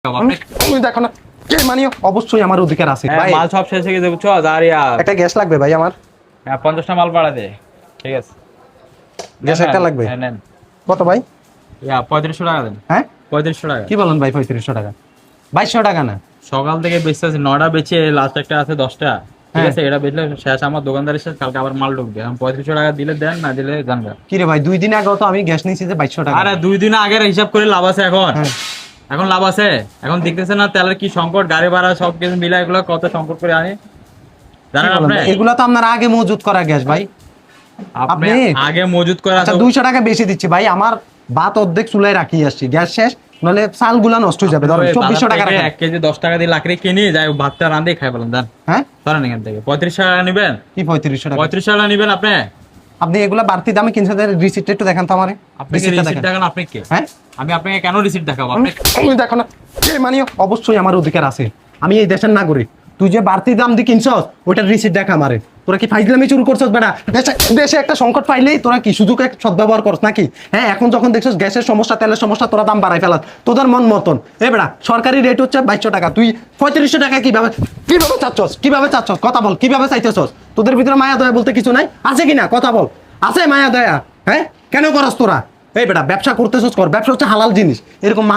তুমি দেখো না কে মানিও অবশ্যই আমার অধিকার আছে ভাই। মাল সব শেষ হয়ে গেছে বুঝছো। আর একটা গ্যাস লাগবে ভাই আমার। 50টা মাল পাড়া দে। ঠিক আছে, গ্যাস একটা লাগবে। হ্যাঁ নেন। কত ভাই? 3500 টাকা দেন। হ্যাঁ 3500 টাকা। কি বলেন ভাই? 3500 টাকা? 2200 টাকা না? সকাল থেকে বেচতে আছে 9টা বেচে লাস্ট একটা আছে 10টা। ঠিক হ্যাঁ। আছে, এটা বেচলে শেষ। আমার দোকানদারের সাথে কালকে আবার মাল ঢুকবে। এখন 3500 টাকা দিলে দেন, না দিলে জানগা। কি রে ভাই 2 দিন আগেও তো আমি গ্যাস নিয়েছি যে 2200 টাকা। আরে 2 দিন আগের হিসাব করে লাভ আছে এখন? হ্যাঁ। এখন লাভ আছে? এখন দেখতেছে না তেলের কি সংকট, গাড়ি ভাড়া সব কিছু মিলা এগুলো কত সংকট করে আনি জানেন আপনি? এগুলা তো আপনারা আগে মজুত করা গ্যাস ভাই। আপনি আপনি- আগে মজুদ করে আচ্ছা 200 টাকা বেশি দিচ্ছি ভাই। আমার ভাত অর্ধেক চুলায় রাখি আসছি, গ্যাস শেষ নাহলে চালগুলা নষ্ট হয়ে যাবে। ধরেন 2400 টাকা রাখেন। 1 কেজি 10 টাকা দিয়ে লাকড়ি কিনে যাই ভাতটা রাঁধে খাই বলেন দেন। হ্যাঁ ধরেন এখান থেকে 35 টাকা নেবেন। কি 3500 টাকা? 35 টাকা নেবেন আপনি? আপনি এগুলা বাড়তি দামে কিনছেন, রিসিপ্ট একটু দেখান তো আমারে। আপনি রিসিপ্টটা রিসিপ্ট দেখেন। দেখান। আপনি কে? হ্যাঁ আমি আপনাকে কেন রিসিপ্ট দেখাবো? আপনি তুমি দেখো না কে মানিও অবশ্যই আমার অধিকার আছে। আমি এই দেশের নাগরিক। তুই যে বাড়তি দাম দিয়ে কিনছস ওটার রিসিপ্ট দেখা আমারে। তোরা কি ফাইজলামি শুরু করছস বেটা? দেশে একটা সংকট পাইলেই তোরা কি সুযোগ সদ্ব্যবহার করছ নাকি? হ্যাঁ এখন যখন দেখছস গ্যাসের সমস্যা, তেলের সমস্যা, তোরা দাম বাড়াই ফেলাস তোদের মন মতন। এ বেটা সরকারি রেট হচ্ছে 2200 টাকা, তুই 3500 টাকা কিভাবে কিভাবে চাচ্ছস? কিভাবে চাচ্ছস? কথা বল, কিভাবে চাইতেছস? তোদের ভিতরে মায়া দয়া বলতে কিছু নাই? আছে কিনা কথা বল? আছে মায়া দয়া? হ্যাঁ কেন করস তোরা? এই বেটা ব্যবসা করতেছস কর, ব্যবসা হচ্ছে হালাল জিনিস। এরকম